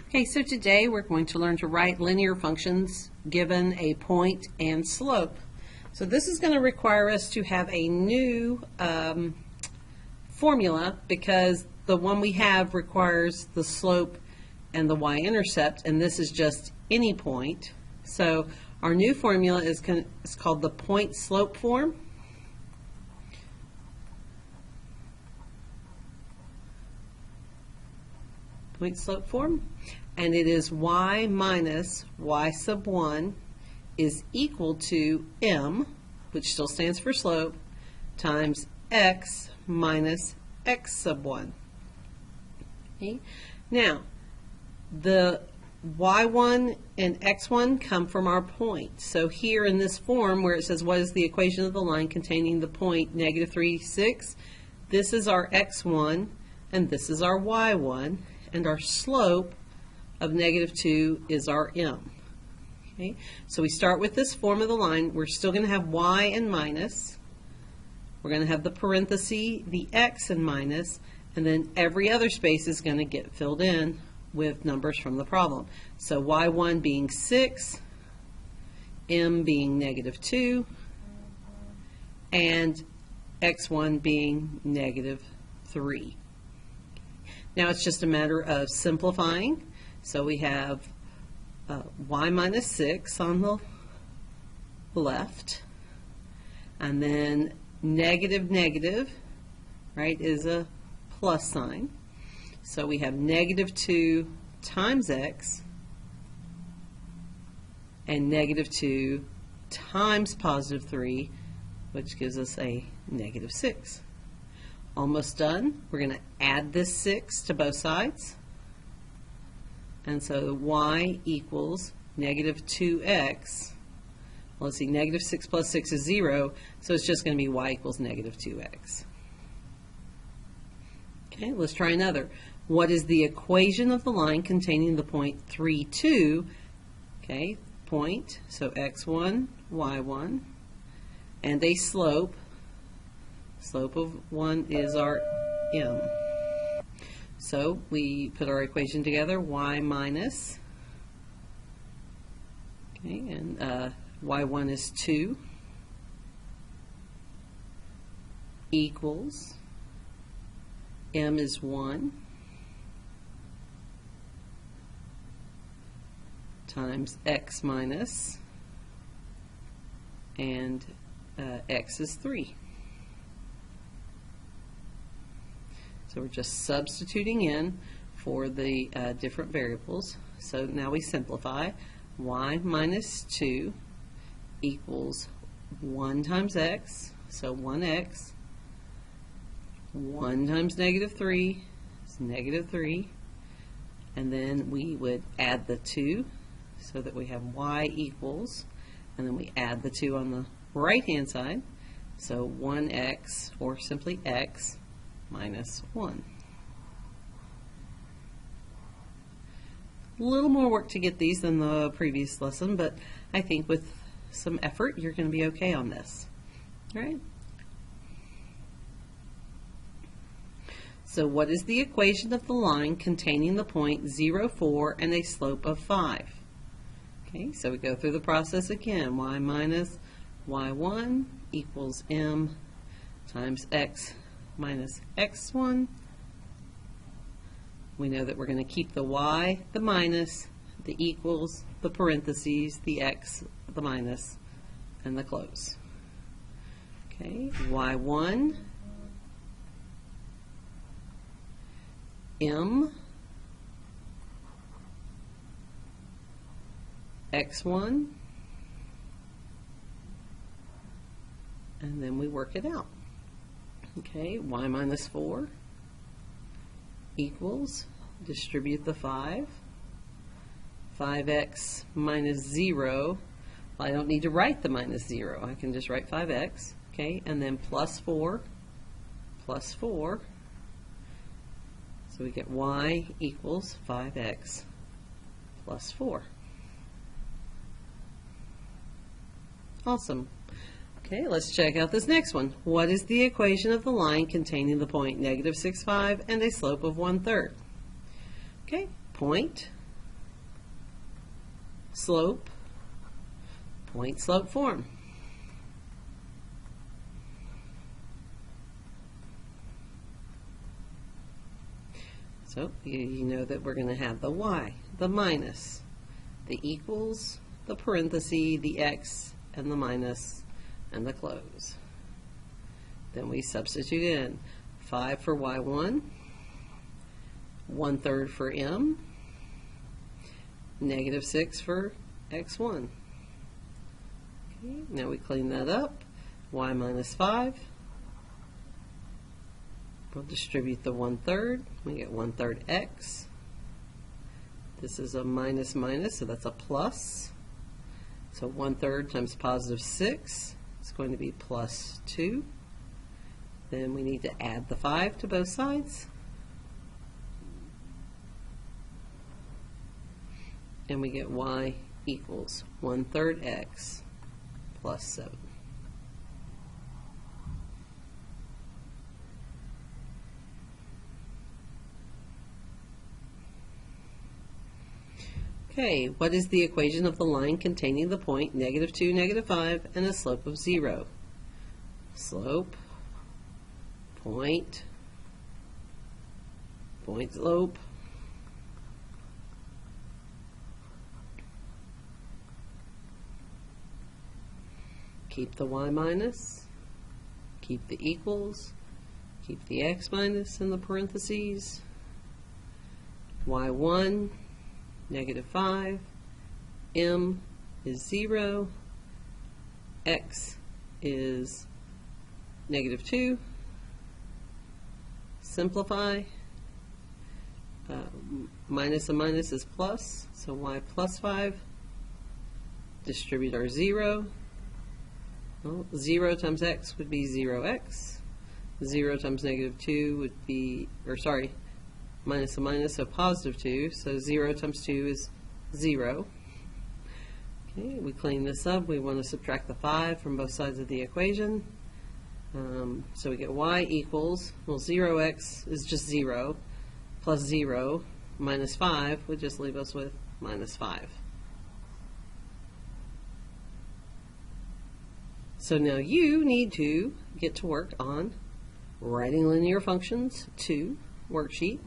Okay, so today we're going to learn to write linear functions given a point and slope. So this is going to require us to have a new formula because the one we have requires the slope and the y-intercept, and this is just any point. So our new formula is called the point-slope form. Point-slope form, and it is y minus y sub 1 is equal to m, which still stands for slope, times x minus x sub 1. Okay? Now, the y1 and x1 come from our point. So here in this form where it says what is the equation of the line containing the point -3, 6, this is our x1 and this is our y1. And our slope of -2 is our m. Okay? So we start with this form of the line. We're still going to have y and minus. We're going to have the parenthesis, the x and minus, and then every other space is going to get filled in with numbers from the problem. So y1 being 6, m being -2, and x1 being -3. Now it's just a matter of simplifying. So we have y minus 6 on the left, and then negative, right, is a plus sign. So we have -2 times x and -2 times +3, which gives us a -6. Almost done. We're going to add this 6 to both sides. And so y equals -2x. Well, let's see, -6 plus 6 is 0, so it's just going to be y equals -2x. Okay, let's try another. What is the equation of the line containing the point 3, 2? Okay, point, so x1, y1, and a slope. Slope of 1 is our m. So we put our equation together, y minus, okay, and y1 is 2, equals, m is 1, times x minus, and x is 3. So we're just substituting in for the different variables. So now we simplify. Y minus 2 equals 1 times x, so 1x. 1 times -3 is -3. And then we would add the 2 so that we have y equals, and then we add the 2 on the right-hand side. So 1x, or simply x, minus 1. A little more work to get these than the previous lesson, but I think with some effort you're going to be okay on this. All right? So what is the equation of the line containing the point 0, 4 and a slope of 5? Okay, so we go through the process again. Y minus y1 equals m times x minus x1. We know that we're going to keep the y, the minus, the equals, the parentheses, the x, the minus, and the close. Okay, y1, m, x1, and then we work it out. Okay, y minus 4 equals, distribute the 5, 5x minus 0. Well, I don't need to write the minus 0. I can just write 5x, okay, and then plus 4, plus 4. So we get y equals 5x plus 4. Awesome. Okay, let's check out this next one. What is the equation of the line containing the point -6, 5 and a slope of 1/3? Okay, point, slope, point slope form. So you know that we're going to have the y, the minus, the equals, the parenthesis, the x, and the minus, and the close. Then we substitute in 5 for y1, 1/3 for m, -6 for x1. Okay, now we clean that up. Y minus 5. We'll distribute the 1/3. We get 1/3 x. This is a minus minus, so that's a plus. So 1/3 times positive 6 is going to be plus 2. Then we need to add the 5 to both sides. And we get y equals 1/3 x plus 7. Okay, what is the equation of the line containing the point -2, -5, and a slope of 0? Slope, point slope, keep the y minus, keep the equals, keep the x minus in the parentheses, y1, -5, m is 0, x is -2, simplify, minus a minus is plus, so y plus 5, distribute our 0, well, 0 times x would be 0x, 0 times -2 would be, or sorry, minus a minus, so positive 2, so 0 times 2 is 0. Okay, we clean this up. We want to subtract the 5 from both sides of the equation. So we get y equals, well, 0x is just 0, plus 0 minus 5 would just leave us with minus 5. So now you need to get to work on writing linear functions 2 worksheet.